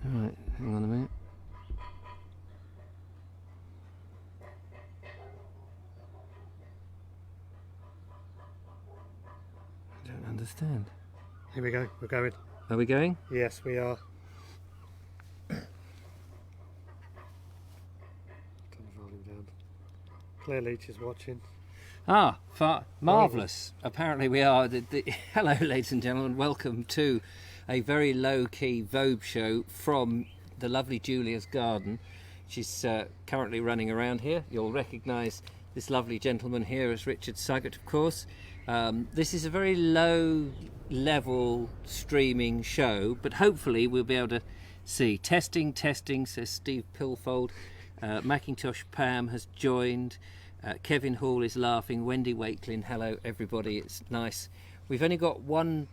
Alright, hang on a minute. I don't understand. Here we go, we're going. Are we going? Yes, we are. Turn the volume down. Claire Leach is watching. Ah, marvellous. Apparently we are. Hello, ladies and gentlemen. Welcome to a very low-key Vobes show from the lovely Julia's garden. She's currently running around here. You'll recognise this lovely gentleman here as Richard Suggett, of course. This is a very low-level streaming show, but hopefully we'll be able to see. Testing, says Steve Pilfold. Macintosh Pam has joined. Kevin Hall is laughing. Wendy Wakelin, hello everybody, it's nice. We've only got one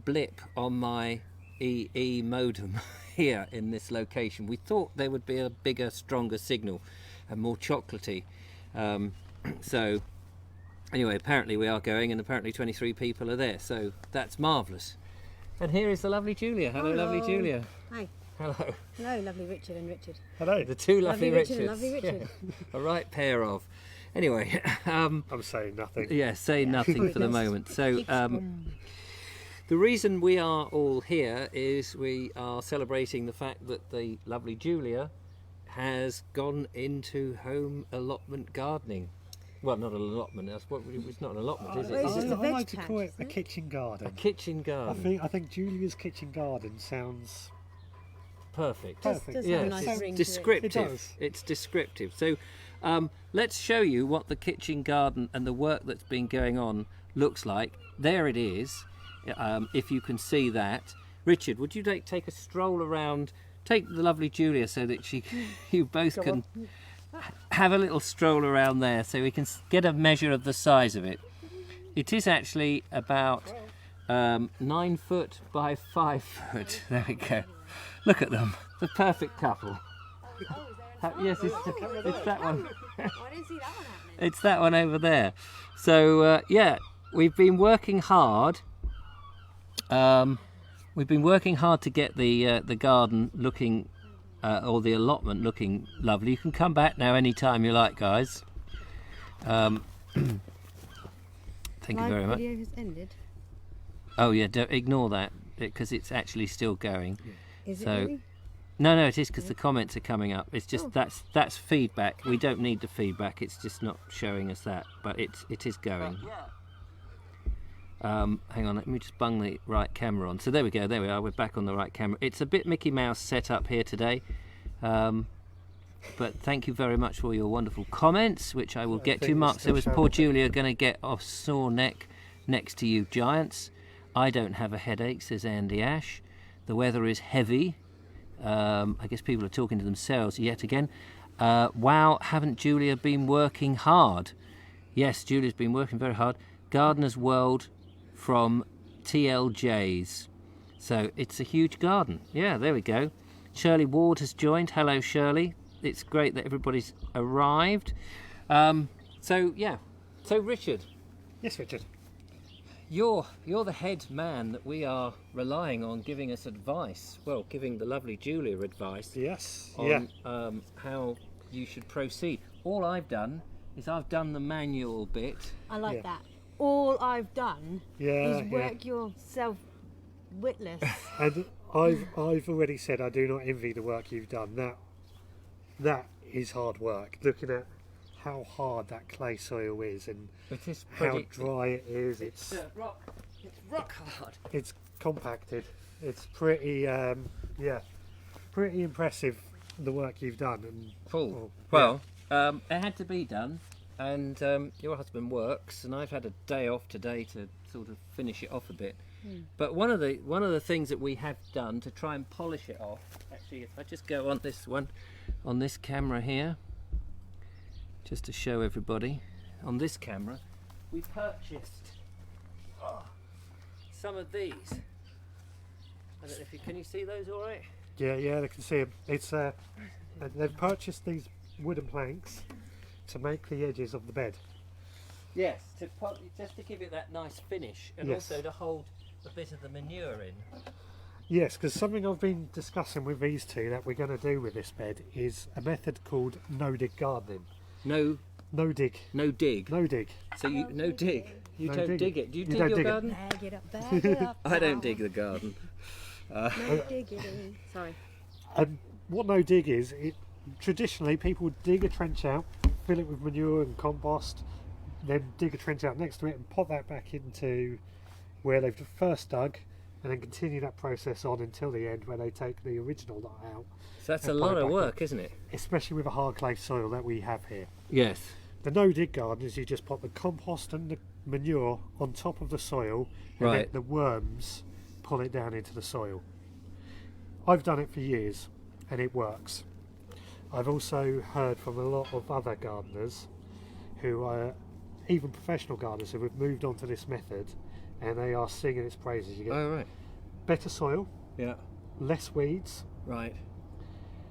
blip on my EE modem here in this location. We thought there would be a bigger, stronger signal and more chocolatey. So anyway, apparently we are going, and apparently 23 people are there, so that's marvellous. And here is the lovely Julia. Hello. Lovely Julia. Hi. Hello. Hello, lovely Richard and Richard. Hello. The two lovely Richard Richards. and lovely Richard. Yeah, a right pair of. Anyway, I'm saying nothing. yeah, say nothing for the moment. So the reason we are all here is we are celebrating the fact that the lovely Julia has gone into home allotment gardening. Well, not an allotment. It's not an allotment, is it? Well, it's just a I veg like to patch, call it isn't a it? kitchen garden. A kitchen garden. I think Julia's kitchen garden sounds Perfect. Does have a Yes, nice it's ring to it. descriptive. It does. It's descriptive. So let's show you what the kitchen garden and the work that's been going on looks like. There it is, if you can see that. Richard, would you take a stroll around? Take the lovely Julia so that you both can have a little stroll around there so we can get a measure of the size of it. It is actually about 9 foot by 5 foot. There we go. Look at them, the perfect couple. Yes, it's that one. I didn't see that one happening. It's that one over there. So yeah, we've been working hard. We've been working hard to get the garden looking, or the allotment looking lovely. You can come back now anytime you like, guys. Thank you very much. The video has ended. Oh yeah, don't ignore that because it's actually still going. Is it So- really? No, it is because the comments are coming up. It's just that's feedback. We don't need the feedback. It's just not showing us that, but it is going. Hang on, let me just bung the right camera on. So there we go. There we are. We're back on the right camera. It's a bit Mickey Mouse set up here today, but thank you very much for your wonderful comments, which I will get to. Mark, so was poor Julia going to get off sore neck next to you giants? I don't have a headache, says Andy Ash. The weather is heavy. I guess people are talking to themselves yet again. Wow, haven't Julia been working hard? Yes, Julia's been working very hard. Gardener's World from TLJs. So it's a huge garden. Yeah, there we go. Shirley Ward has joined. Hello, Shirley. It's great that everybody's arrived. So yeah. So Richard, Yes, Richard. you're the head man that we are relying on giving us advice. Well, giving the lovely Julia advice Yes. on how you should proceed. All I've done is I've done the manual bit. I like Yeah. that. All I've done Yeah. is work yourself witless. And I've already said I do not envy the work you've done. That is hard work. Looking at how hard that clay soil is and It is how pretty. dry it is. It's rock hard. it's compacted. It's pretty pretty impressive the work you've done. And Cool. well, Well, it had to be done, and your husband works, and I've had a day off today to sort of finish it off a bit. But one of the things that we have done to try and polish it off, actually, if I just go on this camera here, just to show everybody, on this camera, we purchased some of these. I don't know if can you see those all right? yeah, they can see them. It's they've purchased these wooden planks to make the edges of the bed. Yes, just to give it that nice finish, and Yes. also to hold a bit of the manure in. Yes, because something I've been discussing with these two that we're going to do with this bed is a method called no-dig gardening. No, No-dig. no dig. No-dig. So you no dig. You No don't dig. dig it. Do you, You dig don't your dig it. garden? Bag it up. I don't now. dig the garden. No digging. Sorry. And what no-dig is, traditionally people would dig a trench out, fill it with manure and compost, then dig a trench out next to it and pop that back into where they've first dug, and then continue that process on until the end where they take the original lot out, So that's a and put lot it of back work, isn't it? especially with a hard clay soil that we have here. Yes. The no-dig garden is you just pop the compost and the manure on top of the soil, and Right. let the worms pull it down into the soil. I've done it for years and it works. I've also heard from a lot of other gardeners who are even professional gardeners who have moved on to this method, and they are singing its praises. You get Oh right. better soil, Yeah. less weeds, Right.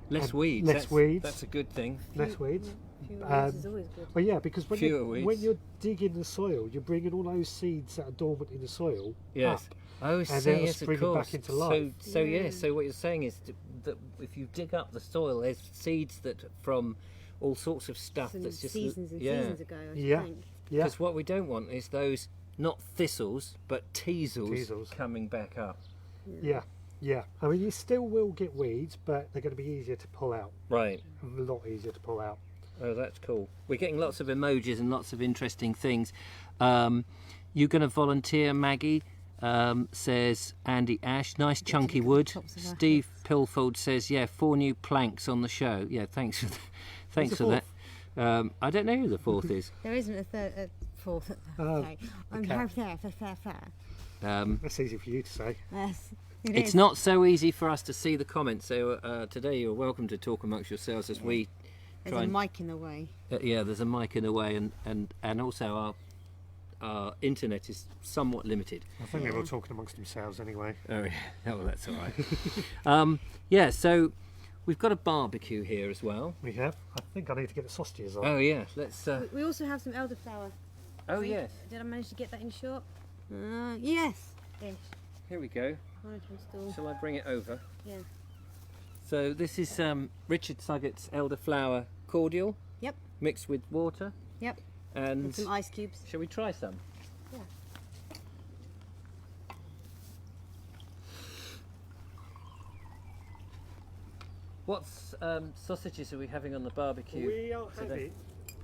Less And weeds. less that's, weeds. That's a good thing. less weeds. Fewer Um, weeds is always good. Well, yeah, because when Fewer weeds. you're digging the soil, you're bringing all those seeds that are dormant in the soil Yes. up. Oh, And see, they'll yes, spring of them course. back into life. So Yeah. yeah. So what you're saying is that if you dig up the soil, there's seeds that from all sorts of stuff Some that's just seasons and yeah. seasons ago, I Yeah. think. Yeah, Because what we don't want is those not thistles but teasels, Teasels. coming back up. yeah, yeah. I mean, you still will get weeds, but they're going to be easier to pull out. Right. A lot easier to pull out. Oh, that's cool. We're getting lots of emojis and lots of interesting things. You're going to volunteer, Maggie? Says Andy Ash. Nice chunky wood. tops of our Steve Pilfold says, yeah, 4 new planks on the show. Yeah, thanks for thanks Who's for the that. I don't know who the fourth is. There isn't a fourth. Okay. I'm okay. fair. That's easy for you to say. Yes, it It's is. not so easy for us to see the comments. So today you're welcome to talk amongst yourselves as we There's try a and mic in the way. yeah, there's a mic in the way, and also our internet is somewhat limited. I think they're all talking amongst themselves anyway. Oh, yeah. Oh, well, that's all right. Yeah, so we've got a barbecue here as well. We have. I think I need to get the sausages on. Oh, yeah. Let's. We also have some elderflower. Oh, yes. Did I manage to get that in shot? Yes. Ish. Here we go. Monitoring stall. Shall I bring it over? Yeah. So this is Richard Suggett's elderflower cordial. Yep. Mixed with water. Yep. And And some ice cubes. shall we try some? Yeah. What sausages are we having on the barbecue? We are today? having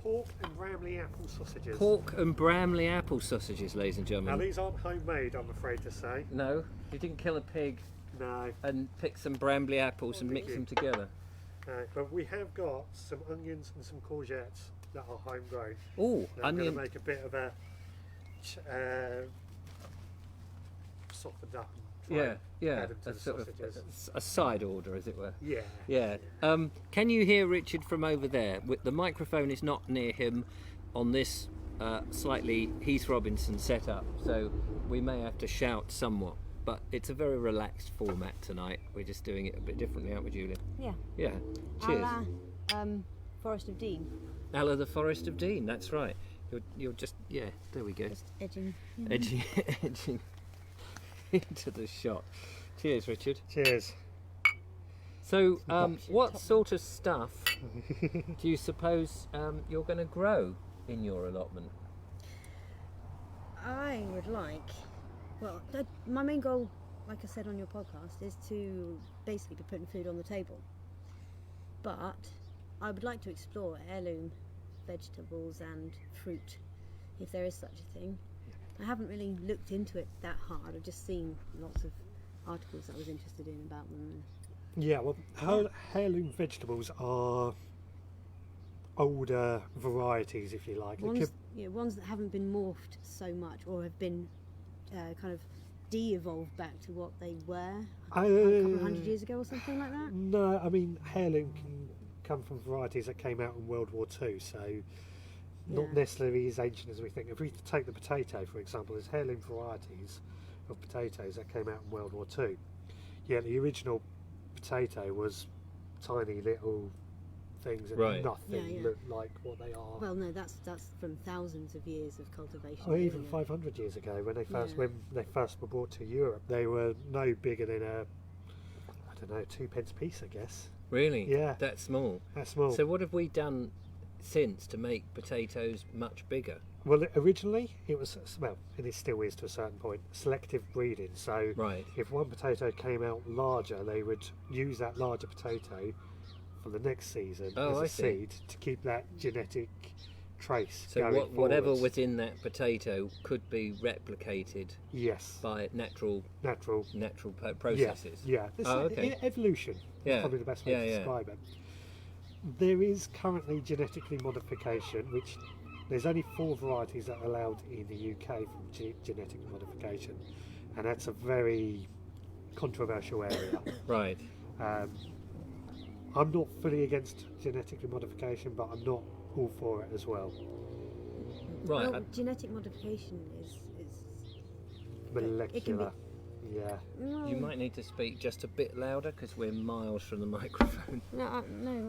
pork and Bramley apple sausages. Pork and Bramley apple sausages, ladies and Now gentlemen. these aren't homemade, I'm afraid to say. No, you didn't kill a pig No, and pick some Bramley apples and Oh, mix thank them together. but we have got some onions and some courgettes that are homegrown. Oh, And I'm going onion. to make a bit of a softened up. And try Yeah, and yeah. add them to A the sort of sausages. a side order, as it were. Yeah. Yeah. Can you hear Richard from over there? The microphone is not near him on this slightly Heath Robinson setup, so we may have to shout somewhat. But it's a very relaxed format tonight. We're just doing it a bit differently, aren't we, Julia? Yeah. Yeah. Cheers. A la, Forest of Dean. Alla the Forest of Dean. That's right. You're just There we go. Just edging. Edging into the shot. Cheers, Richard. Cheers. So, what sort of stuff do you suppose you're going to grow in your allotment? I would like. Well, my main goal, like I said on your podcast, is to basically be putting food on the table. But I would like to explore heirloom vegetables and fruit, if there is such a thing. I haven't really looked into it that hard. I've just seen lots of articles that I was interested in about them. Yeah, well, heirloom vegetables are older varieties, if you like. They Ones that haven't been morphed so much or have been kind of de-evolved back to what they were a couple of hundred years ago or something like that. No, I mean, heirloom can come from varieties that came out in World War II, so not Yeah. necessarily as ancient as we think. If we take the potato, for example, there's heirloom varieties of potatoes that came out in World War II. Yeah, the original potato was tiny little things and Right. nothing Yeah. looked like what they are. Well, no, that's from thousands of years of cultivation. Or even isn't it? 500 years ago, when they first Yeah. were brought to Europe, they were no bigger than a don't know, 2p a piece, I guess. Really? Yeah. That small? That's small. So what have we done since to make potatoes much bigger? Well, originally it was, well, and it still is to a certain point, selective breeding. So Right. if one potato came out larger, they would use that larger potato for the next season Oh, as I a see. seed to keep that genetic trace So going whatever forwards. was in that potato could be replicated Yes, by natural natural. processes. Yeah. This Oh, okay. Evolution Yeah. is probably the best way Yeah, to yeah. describe it. There is currently genetically modification, which there's only 4 varieties that are allowed in the UK from genetic modification, and that's a very controversial area. Right. I'm not fully against genetic modification, but I'm not all for it as well. Right. Well, genetic modification is Molecular. Yeah. no, You might need to speak just a bit louder because we're miles from the microphone. no.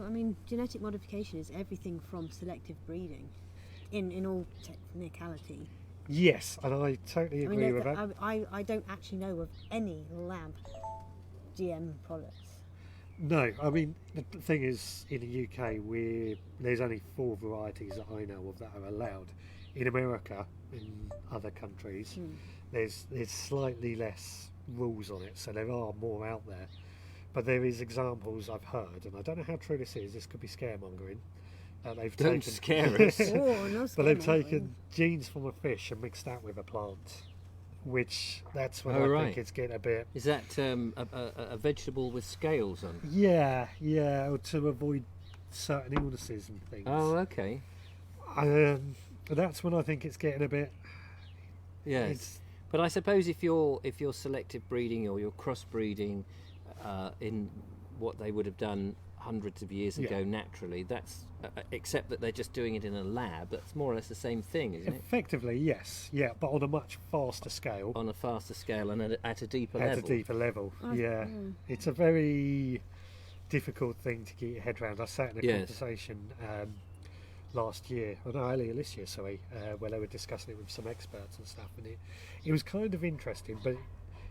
I mean, genetic modification is everything from selective breeding, in all technicality. Yes, and I totally agree with that. I don't actually know of any lab GM products. No, I mean the thing is, in the UK, there's only 4 varieties that I know of that are allowed. In America, in other countries, there's slightly less rules on it, so there are more out there. But there is examples I've heard, and I don't know how true this is. This could be scaremongering. They've Don't taken, scare us. Oh, no, but they've scaremongering. taken genes from a fish and mixed that with a plant, which that's when Oh, I right. think it's getting a bit. Is that a vegetable with scales on? Yeah, or to avoid certain illnesses and things. Oh, okay. That's when I think it's getting a bit. Yes. It's, But I suppose if you're selective breeding or you're crossbreeding in what they would have done hundreds of years ago Yeah. naturally, that's except that they're just doing it in a lab. That's more or less the same thing, isn't it? effectively, yes, yeah, but on a much faster scale, On a faster scale and at a deeper at level. a deeper level. Oh, Yeah, it's a very difficult thing to get your head around. I sat in a Yes. conversation last year, or no, earlier this year, sorry, where they were discussing it with some experts and stuff, and it was kind of interesting, but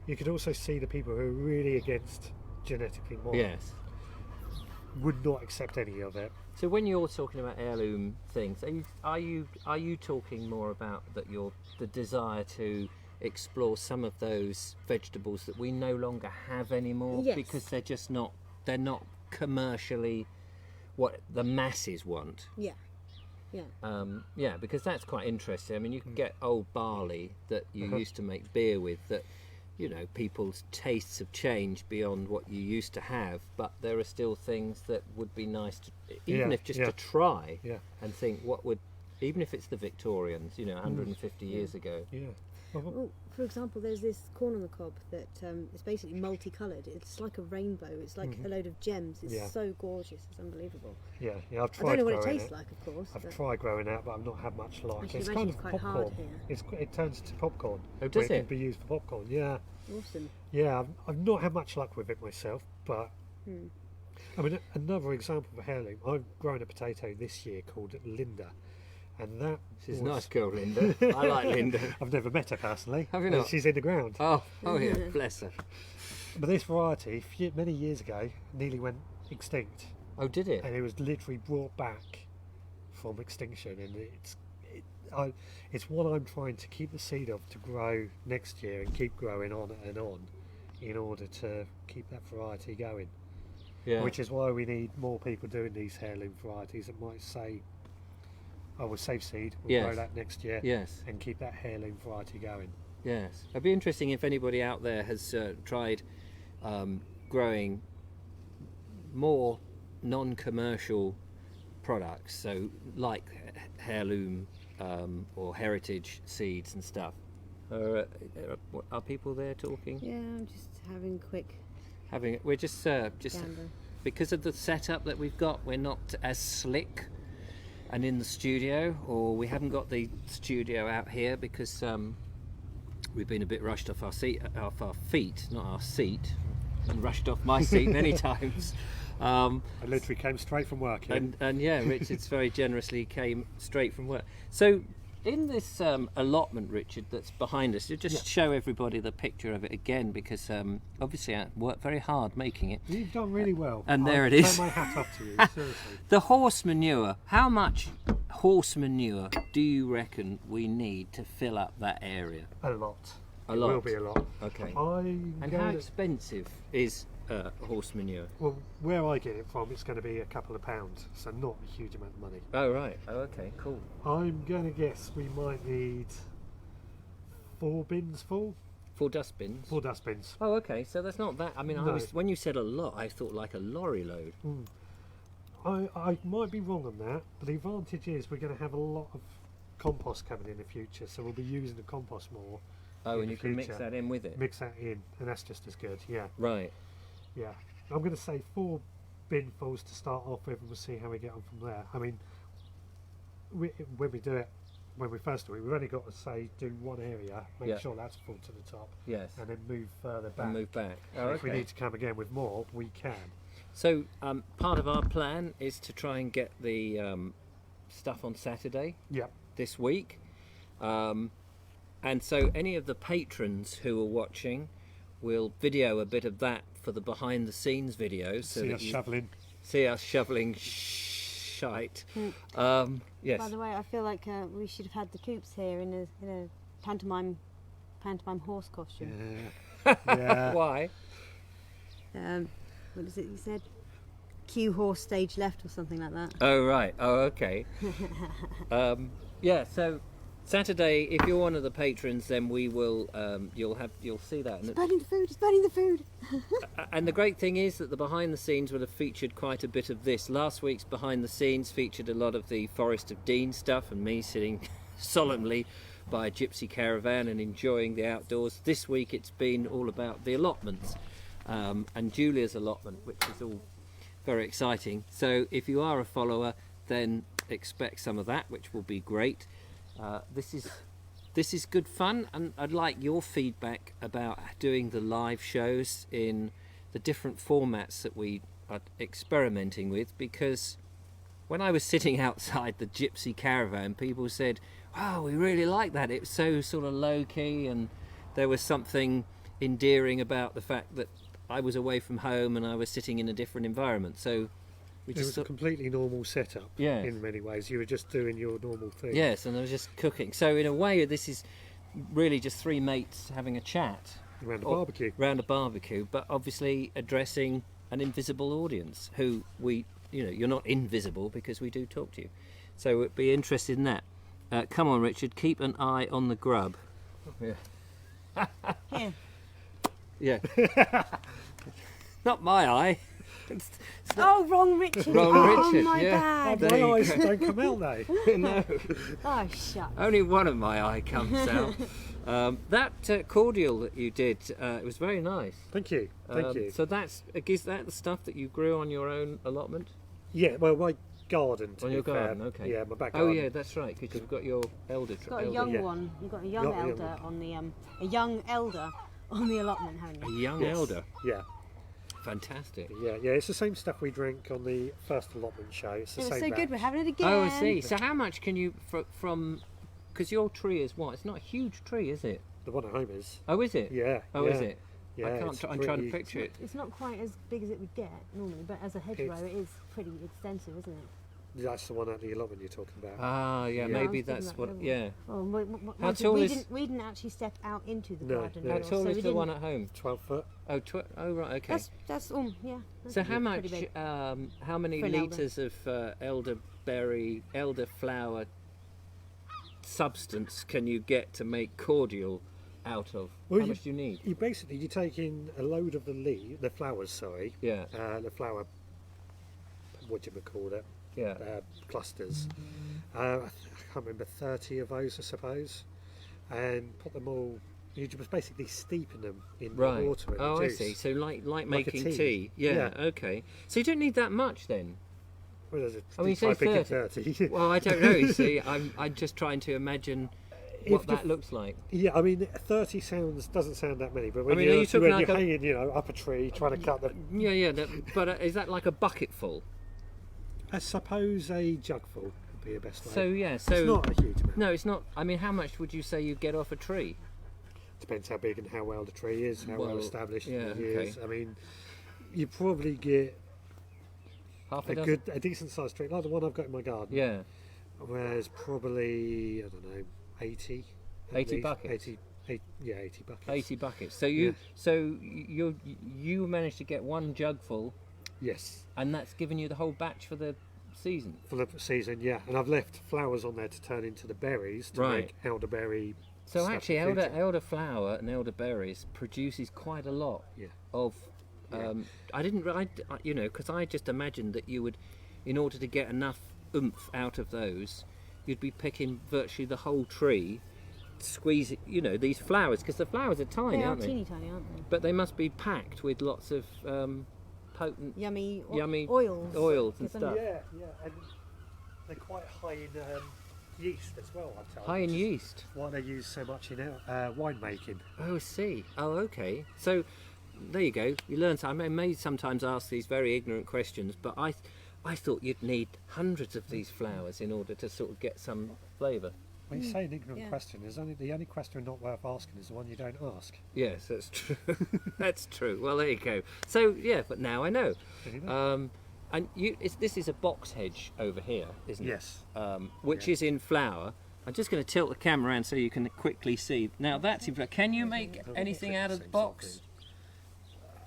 you could also see the people who are really against genetically modified Yes. would not accept any of it. So when you're talking about heirloom things, are you talking more about the desire to explore some of those vegetables that we no longer have anymore Yes. because they're not commercially what the masses want? Yeah. Yeah, because that's quite interesting. I mean, you can get old barley that you used to make beer with that, you know, people's tastes have changed beyond what you used to have, but there are still things that would be nice to, even Yeah, if just yeah. to try Yeah. and think what would, even if it's the Victorians, you know, 150 years ago. Yeah. Well, Well, for example, there's this corn on the cob that is basically multicoloured. It's like a rainbow. It's like a load of gems. It's Yeah. so gorgeous. It's unbelievable. yeah, I've I tried don't know what it growing tastes like, of course. I've but tried growing out, but I've not had much luck. I should It's imagine kind it's of quite hard popcorn. here. It turns to popcorn. Oh, does where it? can be used for popcorn. Yeah, Awesome. yeah. I've not had much luck with it myself, but Hmm. I mean, another example of a heirloom. I've grown a potato this year called Linda, and that She's a was- nice girl, Linda. I like Linda. I've never met her personally. Have you but not? She's in the ground. Oh yeah, bless her. But this variety, many years ago, nearly went extinct, Oh, did it? and it was literally brought back from extinction, and it's what I'm trying to keep the seed of to grow next year and keep growing on and on in order to keep that variety going, Yeah. which is why we need more people doing these heirloom varieties that might say, I will save seed, we'll Yes. grow that next year Yes. and keep that heirloom variety going. Yes, it'd be interesting if anybody out there has tried growing more non-commercial products, so like heirloom or heritage seeds and stuff. Are people there talking? Yeah, I'm just having a quick We're just gander. because of the setup that we've got, we're not as slick and in the studio, or we haven't got the studio out here because we've been a bit rushed off our feet, not our seat, and rushed off my seat many times. I literally came straight from work here. And yeah, Richard's very generously came straight from work. So in this allotment, Richard, that's behind us, you just show everybody the picture of it again, because obviously I worked very hard making it. You've done really well. And there it I'll is. Turn my hat off to you, seriously. The horse manure. How much horse manure do you reckon we need to fill up that area? A lot. A It lot. will be a lot. Okay. I'm And how going to, expensive is horse manure? well, where I get it from, it's going to be a couple of pounds, so not a huge amount of money. Oh right. Oh okay. Cool. I'm going to guess we might need 4 bins full. 4 dustbins. 4 dustbins. Oh okay. So that's not that. I mean, No. when you said a lot, I thought like a lorry load. I might be wrong on that, but the advantage is we're going to have a lot of compost coming in the future, so we'll be using the compost more. Oh, in and the you can mix future. that in with it. Mix that in, and that's just as good. Yeah, Right. yeah. I'm going to say 4 binfuls to start off with, and we'll see how we get on from there. I mean, when we do it, when we first do it, we've only got to say do one area, make Yeah. sure that's full to the top, Yes. and then move further back. And move back. So Oh, if we okay. need to come again with more, we can. So part of our plan is to try and get the stuff on Saturday Yeah. this week. And so any of the patrons who are watching will video a bit of that for the behind the scenes videos. So See that us you shoveling. see us shoveling shite. Yes. By the way, I feel like we should have had the Coops here in a pantomime horse costume. Yeah. Yeah. Why? What is it you said? Cue horse stage left or something like that. Oh right. Oh okay. Yeah. So Saturday, if you're one of the patrons, then we will. You'll see that. It's burning the food. It's burning the food. And the great thing is that the behind the scenes will have featured quite a bit of this. Last week's behind the scenes featured a lot of the Forest of Dean stuff and me sitting solemnly by a gypsy caravan and enjoying the outdoors. This week it's been all about the allotments and Julia's allotment, which is all very exciting. So if you are a follower, then expect some of that, which will be great. This is good fun, and I'd like your feedback about doing the live shows in the different formats that we are experimenting with, because when I was sitting outside the gypsy caravan, people said, "Oh, we really like that. It was so sort of low key, and there was something endearing about the fact that I was away from home and I was sitting in a different environment." So we It was a completely normal setup. Yeah. In many ways, you were just doing your normal thing. yes, and I was just cooking. So in a way, this is really just 3 mates having a chat Around a Or- barbecue. round a barbecue, but obviously addressing an invisible audience who you're not invisible because we do talk to you. So we'd be interested in that. Come on, Richard, keep an eye on the grub. Yeah. Here. Yeah. Not my eye. Oh, wrong Richard. Wrong oh, Richard, my yeah. bad. There you My eyes go. don't come out though. No, Oh, shut. only one of my eye comes out. That cordial that you did, it was very nice. Thank you. Thank you. So is that the stuff that you grew on your own allotment? Yeah, well, my garden. To On be your fair. garden, okay. Yeah, my back Oh garden. yeah, that's right, because you've got your elder. You've got a young Yeah. one. You've got a young Got a young elder on the a young elder on the allotment, haven't A you? young Yes. elder. Yeah, Fantastic. yeah. It's the same stuff we drank on the first allotment show. It's the It was same so good. batch. We're having it again. Oh, I see. So how much can you from? Because your tree is what? It's not a huge tree, is it? The one at home is. Oh, is it? Yeah. Oh, yeah. is it? Yeah, I can't. it's I'm trying to pretty- picture it. It's not quite as big as it would get normally, but as a hedgerow, It's- it is pretty extensive, isn't it? That's the one at the allotment you're talking about. Ah, yeah. Yeah. Maybe I was thinking that's that what. level. Yeah. Oh, How tall we is- didn't actually step out into the No, garden. no. How at all, tall so is we the one didn't- at home? 12 foot. Oh, right. Okay. That's yeah. That's So how pretty much? big. How many For an elder. litres of elderflower substance can you get to make cordial out of? Well, How you- much do you need? You take in a load of the flowers. Sorry. Yeah. The flower. What do you call it? Yeah. Clusters. I can't remember, 30 of those, I suppose, and put them all. You just basically steeping them in Right. the water. And Oh, the I juice. see. So like Like a making tea. tea. Yeah. Yeah. Okay. So you don't need that much then. Well, there's a I mean, you say type in 30. 30. Well, I don't know. You see, I'm just trying to imagine what If that the- looks like. Yeah, I mean, 30 doesn't sound that many, but when mean, are you talking when like you're a- hanging, up a tree trying to cut them, Yeah. But is that like a bucket full? I suppose a jug full. be your best way. So yeah, so it's not a huge amount. no, it's not. I mean, how much would you say you get off a tree? Depends how big and how well the tree is, how well established yeah, it is. okay. I mean, you probably get Half a dozen? a decent sized tree, like the one I've got in my garden. Yeah. Whereas probably, I don't know, 80. at 80 least. buckets? 80 buckets. 80 buckets. So Yeah. you managed to get one jug full, Yes, and that's given you the whole batch for the season. for the season, yeah. And I've left flowers on there to turn into the berries to Right. make elderberry. So stuff actually, in the future. elderflower and elderberries produces quite a lot Yeah. of. Yeah. You know, because I just imagined that you would, in order to get enough oomph out of those, you'd be picking virtually the whole tree, squeeze it. You know, these flowers, because the flowers are tiny, They are aren't they? teeny tiny, aren't they? But they must be packed with lots of potent Yummy, Yummy oils. oils and Give them- stuff. Yeah, and they're quite high in yeast as well, I'm told. high in which is yeast. Why they use so much in winemaking. Oh, I see. Oh, okay. So there you go. You learn. I may sometimes ask these very ignorant questions, but I thought you'd need hundreds of these flowers in order to sort of get some flavour. When you say an ignorant yeah. question, the only question not worth asking is the one you don't ask. Yes, that's true. That's true. Well, there you go. So yeah, but now I know. There you go. And this is a box hedge over here, isn't Yes. it? Which Yeah. is in flower. I'm just going to tilt the camera around so you can quickly see. Now that's in flower. Can you make anything out of the box?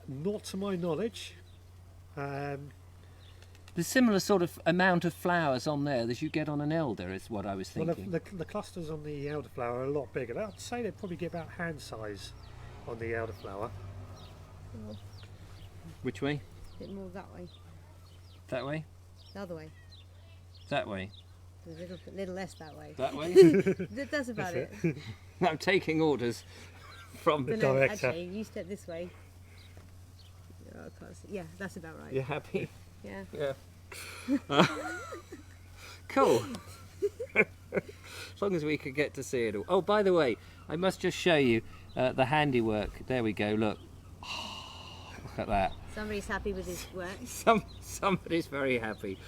Not to my knowledge. The similar sort of amount of flowers on there as you get on an elder is what I was Well, thinking. the clusters on the elderflower are a lot bigger. I'd say they'd probably get about hand size on the elderflower. Which way? A bit more that way. That way? The other way. That way? A little less that way. That way? That's about That's it. I'm taking orders from But the. no, director. actually, you step this way. Oh, I can't see. Yeah, that's about right. You happy? Yeah. Yeah. Cool. As long as we could get to see it all. Oh, by the way, I must just show you the handiwork. There we go. Look. Look at that. Somebody's happy with his work. Somebody's very happy.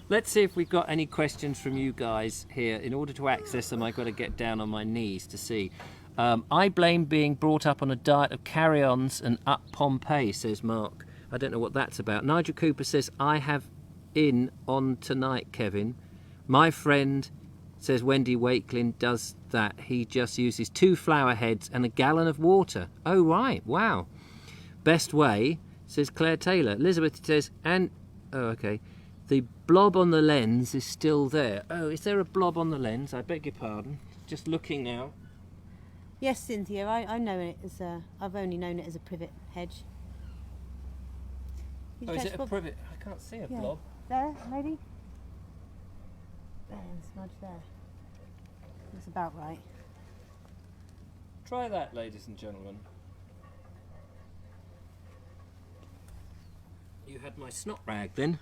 Let's see if we've got any questions from you guys here. In order to access them, I've got to get down on my knees to see. I blame being brought up on a diet of carry-ons and up Pompeii, says Mark. I don't know what that's about. Nigel Cooper says, I have in on tonight, Kevin. My friend says Wendy Wakelin does that. He just uses 2 flower heads and a gallon of water. Oh, right. Wow. Best way, says Claire Taylor. Elizabeth says, oh, okay. The blob on the lens is still there. Oh, is there a blob on the lens? I beg your pardon. Just looking now. Yes, Cynthia, I know it as I've only known it as a privet hedge. Did you Oh, is catch it a Bob? privet? I can't see a Yeah. blob. There, lady? There, smudge there. That's about right. Try that, ladies and gentlemen. You had my snot rag then.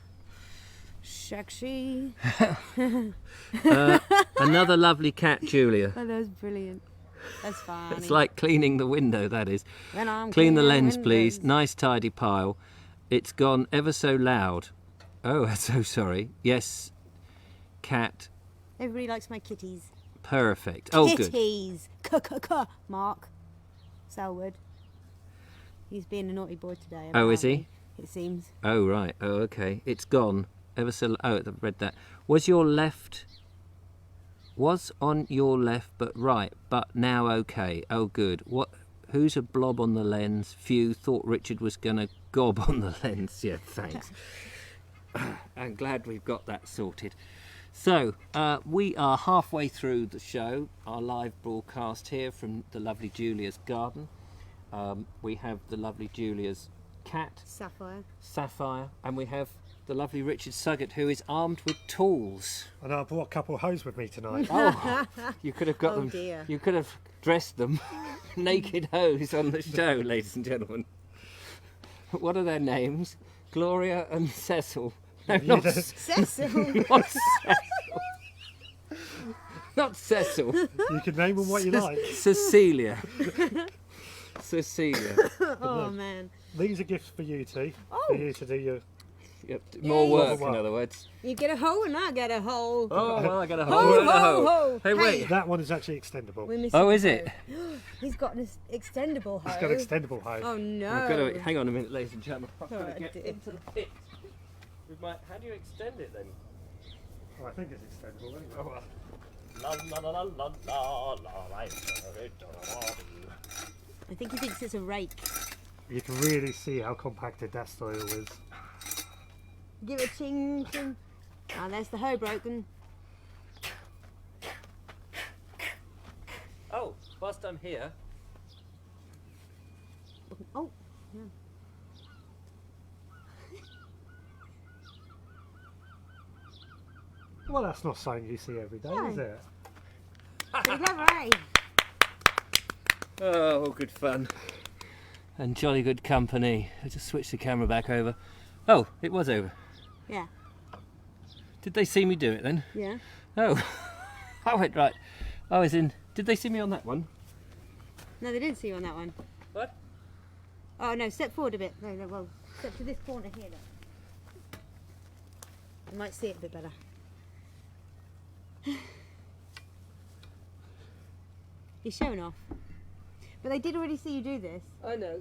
Shakshi. Another lovely cat, Julia. Oh, that was brilliant. That's funny. It's like cleaning the window, that is. When I'm Clean the cleaning lens, please. windows. Nice tidy pile. It's gone ever so loud. Oh, I'm so sorry. Yes, cat. Everybody likes my kitties. Perfect. Oh, good. Kitties. Mark Selwood. He's being a naughty boy today. Oh, is he? apparently, It seems. Oh, right. Oh, okay. It's gone. Ever so... Oh, I've read that. Was on your left, but right, but now okay. Oh, good. What? Who's a blob on the lens? Phew, thought Richard was going to gob on the lens. Yeah, thanks. I'm glad we've got that sorted. So, we are halfway through the show, our live broadcast here from the lovely Julia's garden. We have the lovely Julia's cat, Sapphire. and we have the lovely Richard Suggett, who is armed with tools. And I brought a couple of hose with me tonight. Oh, you could have got Oh, them. dear. You could have dressed them naked hose on the show, ladies and gentlemen. What are their names? Gloria and Cecil. No, not, Cecil. not Cecil. Not Cecil. You can name them what you like. Cecilia. Cecilia. Oh, man. These are gifts for you two. Oh. For you to do your Yep, more Yay. work, More in work. other words. You get a hoe and I get a hole. Oh, well, I got a Ho, hole and a ho, hoe. ho. Hey, wait. That one is actually extendable. We're missing Oh, a is hoe. it? He's got an extendable hoe. It's got extendable hoe. Oh no. I've got to, hang on a minute, ladies and gentlemen. I've got to Oh, get dear. into the pit. With my, how do you extend it then? Oh, I think it's extendable, isn't it? Oh, well. La la la la la la I think he thinks it's a rake. You can really see how compacted that soil is. Give it a ching ching. Ah, there's the hoe broken. Oh, whilst I'm here, Oh, yeah. Well, that's not something you see every day, No. is it? Pretty clever, eh? oh, good fun. And jolly good company. I just switched the camera back over. Oh, it was over. Yeah. Did they see me do it then? Yeah. Oh, I went right. I was in. Did they see me on that one? No, they didn't see you on that one. What? Oh no, step forward a bit. No, no, well, step to this corner here. Look. You might see it a bit better. You're showing off. But they did already see you do this. I know.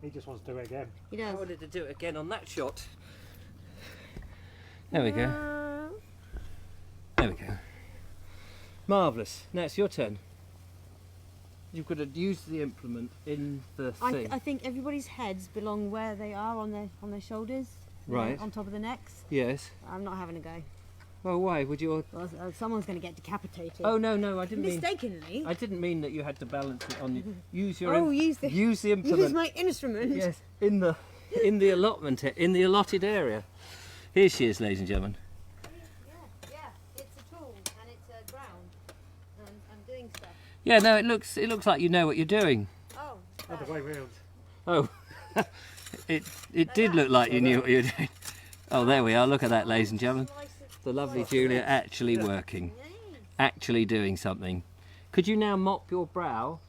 He just wants to do it again. He I does. wanted to do it again on that shot. There we go. There we go. Marvellous. Now it's your turn. You've got to use the implement in the thing. I think everybody's heads belong where they are on their shoulders. you know, Right. on top of the necks. Yes. I'm not having a go. Oh, why? Would you? Well, someone's going to get decapitated. Oh no, I didn't mean. Mistakenly. I didn't mean that you had to balance it on. Use your. Oh, use the implement. Use my instrument. Yes, in the allotment, in the allotted area. Here she is, ladies and gentlemen. Yeah, it's a tool and it's a ground. I'm doing stuff. Yeah, no, it looks like you know what you're doing. Oh. Other way round. Oh, it did look like you knew what you were doing. Oh, there we are. Look at that, ladies and gentlemen. The lovely Julia actually working, actually doing something. Could you now mop your brow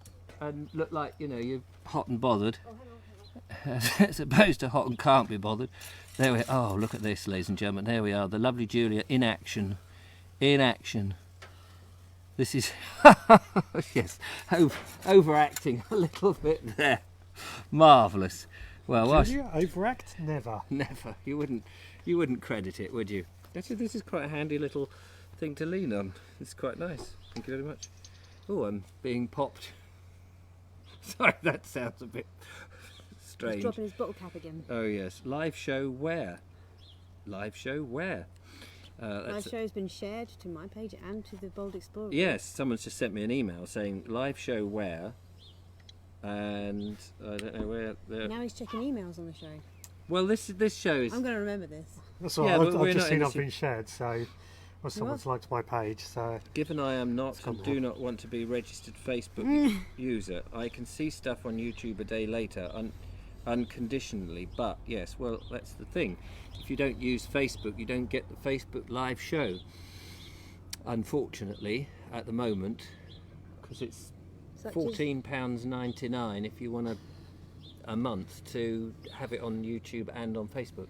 and look like, you know, you're hot and bothered, as opposed to hot and can't be bothered? There we are. Oh, look at this, ladies and gentlemen. There we are. The lovely Julia in action. In action. This is, yes, overacting a little bit there. Marvellous. Well, Do whilst- you overact? Never. Never. You wouldn't credit it, would you? Actually, this is quite a handy little thing to lean on. It's quite nice. Thank you very much. Oh, I'm being popped. Sorry, that sounds a bit He's strange. dropping his bottle cap again. Oh yes, live show where? Live show where? My That's show has been shared to my page and to the Bold Explorer. yes, someone's just sent me an email saying live show where, and I don't know where. Now he's checking emails on the show. Well, this show is. I'm going to remember this. That's all Yeah, right. but I've we're just not in seen the I've been shared, so well, someone's liked my page, so Given I am not Come and do not want to be registered Facebook user, I can see stuff on YouTube a day later unconditionally. But yes, well, that's the thing. If you don't use Facebook, you don't get the Facebook live show. Unfortunately, at the moment, because it's Such as- £14.99 if you want a month to have it on YouTube and on Facebook.